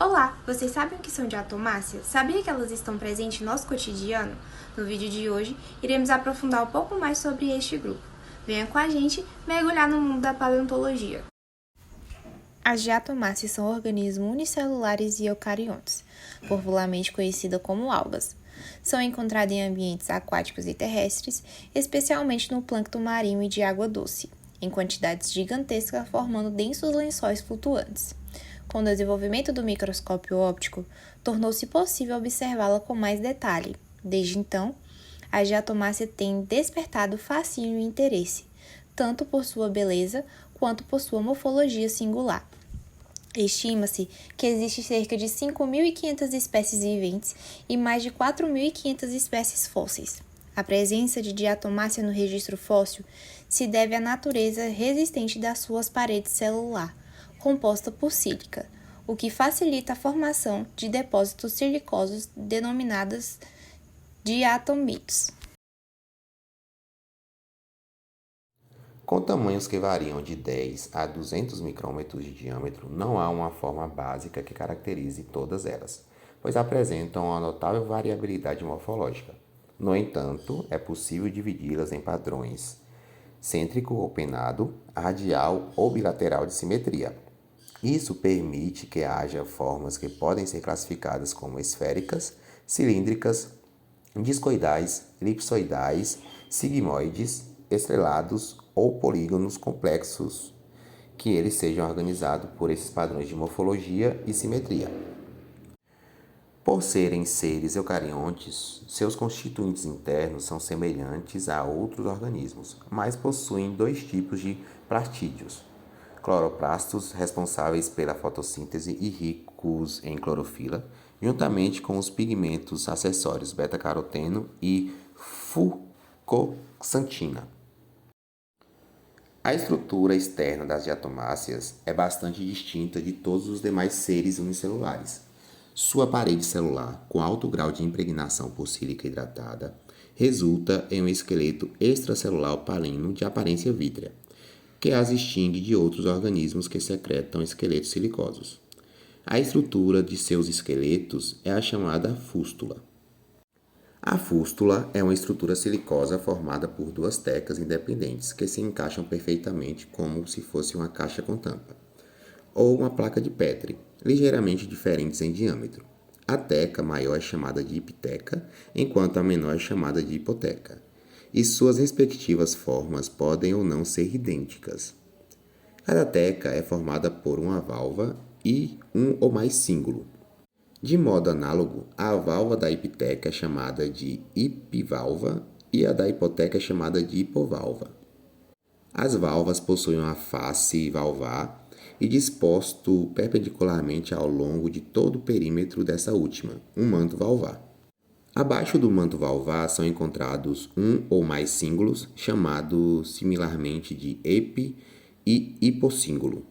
Olá, vocês sabem o que são diatomáceas? Sabia que elas estão presentes em nosso cotidiano? No vídeo de hoje, iremos aprofundar um pouco mais sobre este grupo. Venha com a gente mergulhar no mundo da paleontologia. As diatomáceas são organismos unicelulares e eucariontes, popularmente conhecidas como algas. São encontradas em ambientes aquáticos e terrestres, especialmente no plâncton marinho e de água doce, em quantidades gigantescas, formando densos lençóis flutuantes. Com o desenvolvimento do microscópio óptico, tornou-se possível observá-la com mais detalhe. Desde então, a diatomácea tem despertado fascínio e interesse, tanto por sua beleza quanto por sua morfologia singular. Estima-se que existem cerca de 5.500 espécies viventes e mais de 4.500 espécies fósseis. A presença de diatomácea no registro fóssil se deve à natureza resistente das suas paredes celulares, composta por sílica, o que facilita a formação de depósitos silicosos denominados diatomitos. Com tamanhos que variam de 10 a 200 micrômetros de diâmetro, não há uma forma básica que caracterize todas elas, pois apresentam uma notável variabilidade morfológica. No entanto, é possível dividi-las em padrões cêntrico ou pennado, radial ou bilateral de simetria. Isso permite que haja formas que podem ser classificadas como esféricas, cilíndricas, discoidais, elipsoidais, sigmoides, estrelados ou polígonos complexos, que eles sejam organizados por esses padrões de morfologia e simetria. Por serem seres eucariontes, seus constituintes internos são semelhantes a outros organismos, mas possuem dois tipos de plastídeos: cloroplastos, responsáveis pela fotossíntese e ricos em clorofila, juntamente com os pigmentos acessórios beta-caroteno e fucoxantina. A estrutura externa das diatomáceas é bastante distinta de todos os demais seres unicelulares. Sua parede celular, com alto grau de impregnação por sílica hidratada, resulta em um esqueleto extracelular opalino de aparência vítrea, que as distingue de outros organismos que secretam esqueletos silicosos. A estrutura de seus esqueletos é a chamada fústula. A fústula é uma estrutura silicosa formada por duas tecas independentes que se encaixam perfeitamente como se fosse uma caixa com tampa, ou uma placa de Petri, ligeiramente diferentes em diâmetro. A teca maior é chamada de epiteca, enquanto a menor é chamada de hipoteca, e suas respectivas formas podem ou não ser idênticas. Cada teca é formada por uma válvula e um ou mais cíngulo. De modo análogo, a válvula da epiteca é chamada de epivalva e a da hipoteca é chamada de hipovalva. As válvulas possuem uma face valvar e disposto perpendicularmente ao longo de todo o perímetro dessa última, um manto valvar. Abaixo do manto valvar são encontrados um ou mais cíngulos, chamados similarmente de epi e hipocíngulo.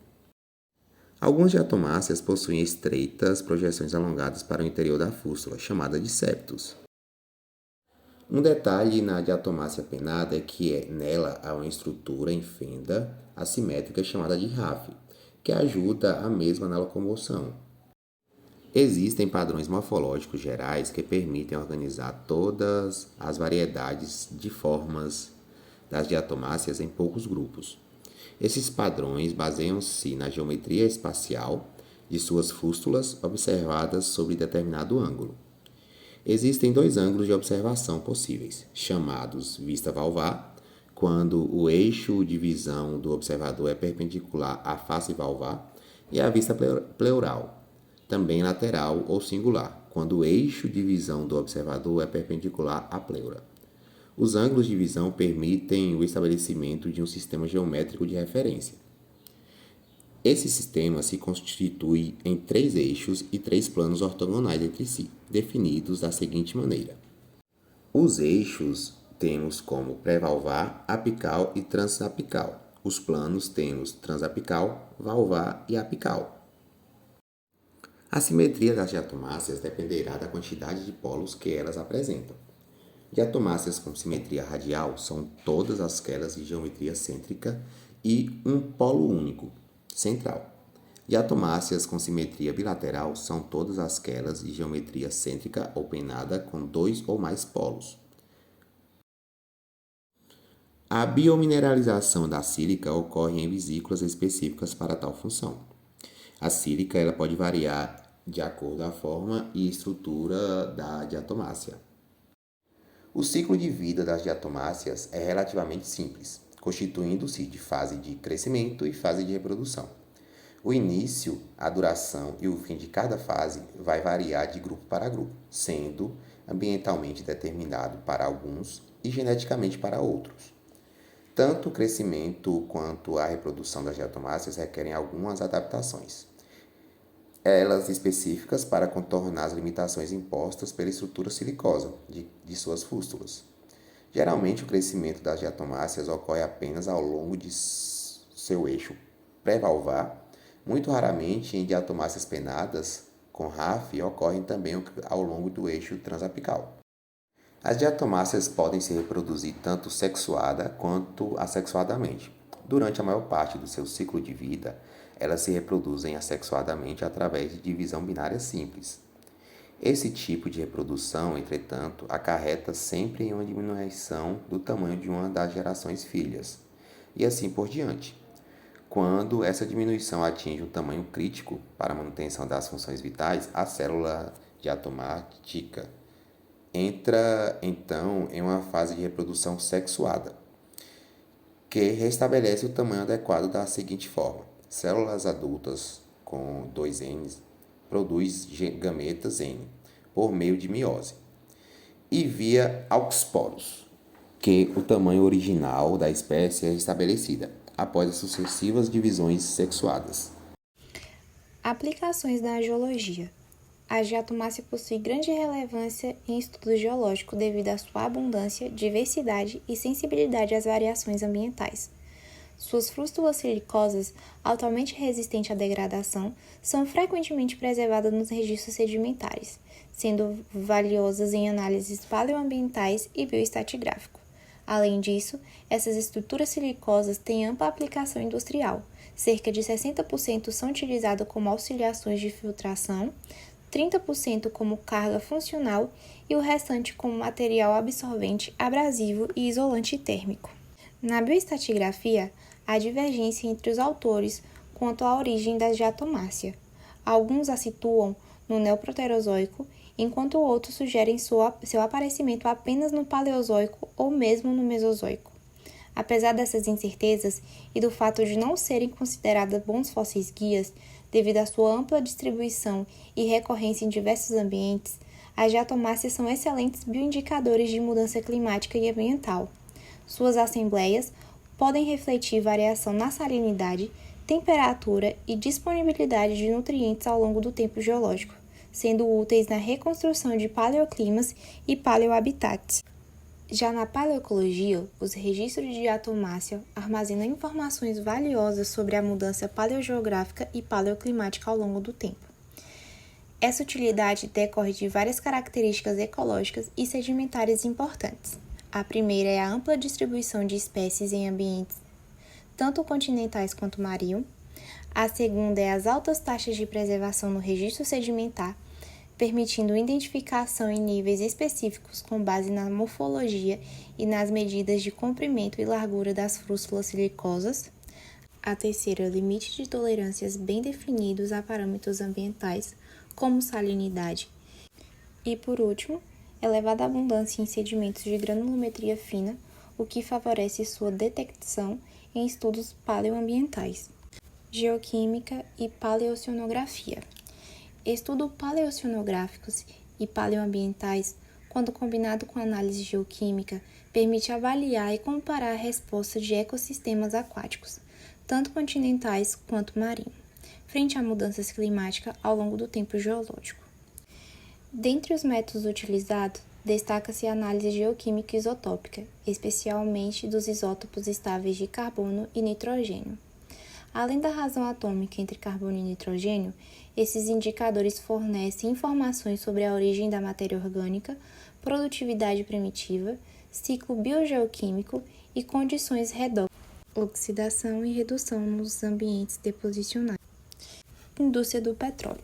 Algumas diatomáceas possuem estreitas projeções alongadas para o interior da fústula, chamada de septos. Um detalhe na diatomácea pennada é que nela há uma estrutura em fenda assimétrica chamada de rafe, que ajuda a mesma na locomoção. Existem padrões morfológicos gerais que permitem organizar todas as variedades de formas das diatomáceas em poucos grupos. Esses padrões baseiam-se na geometria espacial de suas fústulas observadas sob determinado ângulo. Existem dois ângulos de observação possíveis, chamados vista valvar, quando o eixo de visão do observador é perpendicular à face valvar, e a vista pleural, também lateral ou singular, quando o eixo de visão do observador é perpendicular à pleura. Os ângulos de visão permitem o estabelecimento de um sistema geométrico de referência. Esse sistema se constitui em três eixos e três planos ortogonais entre si, definidos da seguinte maneira. Os eixos temos como pré-valvar, apical e transapical. Os planos temos transapical, valvar e apical. A simetria das diatomáceas dependerá da quantidade de polos que elas apresentam. Diatomáceas com simetria radial são todas aquelas de geometria cêntrica e um polo único, central. Diatomáceas com simetria bilateral são todas aquelas de geometria cêntrica ou pennada com 2 ou mais polos. A biomineralização da sílica ocorre em vesículas específicas para tal função. A sílica ela pode variar de acordo com a forma e estrutura da diatomácea. O ciclo de vida das diatomáceas é relativamente simples, constituindo-se de fase de crescimento e fase de reprodução. O início, a duração e o fim de cada fase vai variar de grupo para grupo, sendo ambientalmente determinado para alguns e geneticamente para outros. Tanto o crescimento quanto a reprodução das diatomáceas requerem algumas adaptações, elas específicas para contornar as limitações impostas pela estrutura silicosa de suas fústulas. Geralmente, o crescimento das diatomáceas ocorre apenas ao longo de seu eixo pré-valvar. Muito raramente, em diatomáceas pennadas com RAF, ocorrem também ao longo do eixo transapical. As diatomáceas podem se reproduzir tanto sexuada quanto assexuadamente. Durante a maior parte do seu ciclo de vida, elas se reproduzem assexuadamente através de divisão binária simples. Esse tipo de reprodução, entretanto, acarreta sempre em uma diminuição do tamanho de uma das gerações filhas, e assim por diante. Quando essa diminuição atinge um tamanho crítico para a manutenção das funções vitais, a célula diatomática entra, então, em uma fase de reprodução sexuada, que restabelece o tamanho adequado da seguinte forma. Células adultas com 2 N produz gametas N por meio de meiose e via auxporos, que o tamanho original da espécie é restabelecida após as sucessivas divisões sexuadas. Aplicações da geologia. A diatomácea possui grande relevância em estudos geológicos devido à sua abundância, diversidade e sensibilidade às variações ambientais. Suas frústulas silicosas, altamente resistentes à degradação, são frequentemente preservadas nos registros sedimentares, sendo valiosas em análises paleoambientais e bioestratigráfico. Além disso, essas estruturas silicosas têm ampla aplicação industrial. Cerca de 60% são utilizadas como auxiliações de filtração, 30% como carga funcional e o restante como material absorvente, abrasivo e isolante térmico. Na bioestratigrafia, há divergência entre os autores quanto à origem da diatomácea. Alguns a situam no Neoproterozoico, enquanto outros sugerem seu aparecimento apenas no Paleozoico ou mesmo no Mesozoico. Apesar dessas incertezas e do fato de não serem consideradas bons fósseis guias, devido à sua ampla distribuição e recorrência em diversos ambientes, as diatomáceas são excelentes bioindicadores de mudança climática e ambiental. Suas assembleias podem refletir variação na salinidade, temperatura e disponibilidade de nutrientes ao longo do tempo geológico, sendo úteis na reconstrução de paleoclimas e paleohabitats. Já na paleoecologia, os registros de diatomácea armazenam informações valiosas sobre a mudança paleogeográfica e paleoclimática ao longo do tempo. Essa utilidade decorre de várias características ecológicas e sedimentares importantes. A primeira é a ampla distribuição de espécies em ambientes tanto continentais quanto marinhos. A segunda é as altas taxas de preservação no registro sedimentar, permitindo identificação em níveis específicos com base na morfologia e nas medidas de comprimento e largura das frústulas silicosas. A terceira é o limite de tolerâncias bem definidos a parâmetros ambientais, como salinidade. E, por último, elevada abundância em sedimentos de granulometria fina, o que favorece sua detecção em estudos paleoambientais. Geoquímica e paleoceanografia. Estudos paleoceanográficos e paleoambientais, quando combinado com análise geoquímica, permite avaliar e comparar a resposta de ecossistemas aquáticos, tanto continentais quanto marinhos, frente a mudanças climáticas ao longo do tempo geológico. Dentre os métodos utilizados, destaca-se a análise geoquímica isotópica, especialmente dos isótopos estáveis de carbono e nitrogênio. Além da razão atômica entre carbono e nitrogênio, esses indicadores fornecem informações sobre a origem da matéria orgânica, produtividade primitiva, ciclo biogeoquímico e condições redox, oxidação e redução nos ambientes deposicionais. indústria do petróleo.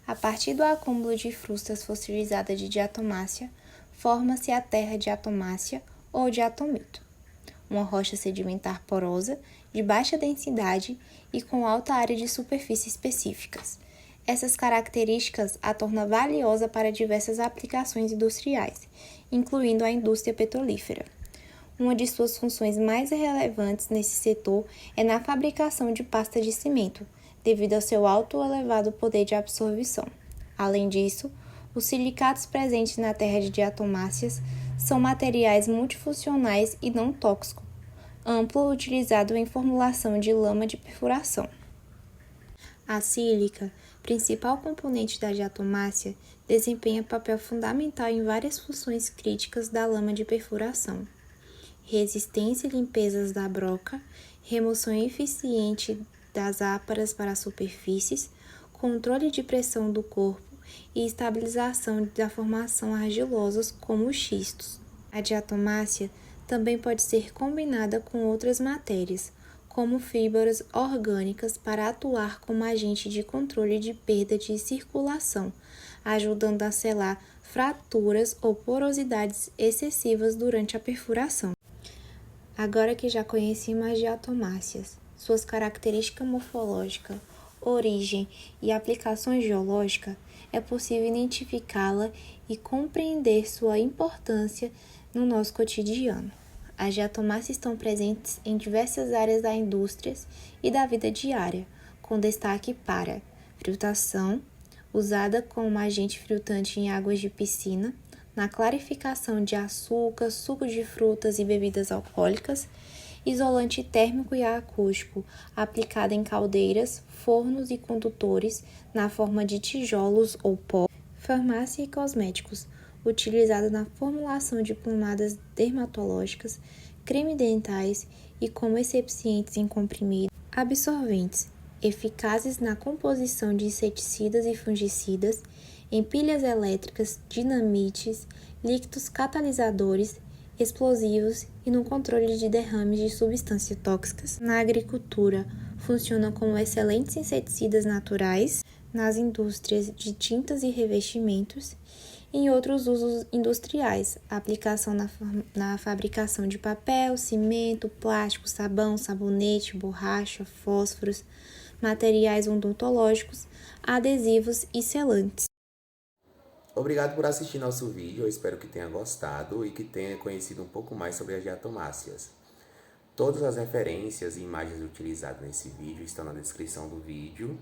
A partir do acúmulo de frustas fossilizadas de diatomácea, forma-se a terra diatomácea ou diatomito, uma rocha sedimentar porosa, de baixa densidade e com alta área de superfície específicas. Essas características a tornam valiosa para diversas aplicações industriais, incluindo a indústria petrolífera. Uma de suas funções mais relevantes nesse setor é na fabricação de pasta de cimento, devido ao seu alto ou elevado poder de absorção. Além disso, os silicatos presentes na terra de diatomáceas são materiais multifuncionais e não tóxicos, amplo utilizado em formulação de lama de perfuração. A sílica, principal componente da diatomácea, desempenha papel fundamental em várias funções críticas da lama de perfuração: resistência e limpezas da broca, remoção eficiente das áparas para superfícies, controle de pressão do corpo e estabilização da formação argilosas como os xistos. A diatomácea também pode ser combinada com outras matérias, como fibras orgânicas, para atuar como agente de controle de perda de circulação, ajudando a selar fraturas ou porosidades excessivas durante a perfuração. Agora que já conhecemos as diatomáceas, suas características morfológicas, origem e aplicações geológicas, é possível identificá-la e compreender sua importância no nosso cotidiano. As diatomáceas estão presentes em diversas áreas da indústria e da vida diária, com destaque para filtração, usada como agente filtrante em águas de piscina, na clarificação de açúcar, sucos de frutas e bebidas alcoólicas, isolante térmico e acústico, aplicado em caldeiras, fornos e condutores, na forma de tijolos ou pó, farmácia e cosméticos, utilizado na formulação de pomadas dermatológicas, creme dentais e como excipientes em comprimido, absorventes, eficazes na composição de inseticidas e fungicidas, em pilhas elétricas, dinamites, líquidos catalisadores, explosivos e no controle de derrames de substâncias tóxicas. Na agricultura, funciona como excelentes inseticidas naturais, nas indústrias de tintas e revestimentos, e em outros usos industriais, a aplicação na fabricação de papel, cimento, plástico, sabão, sabonete, borracha, fósforos, materiais odontológicos, adesivos e selantes. Obrigado por assistir nosso vídeo, eu espero que tenha gostado e que tenha conhecido um pouco mais sobre as diatomáceas. Todas as referências e imagens utilizadas nesse vídeo estão na descrição do vídeo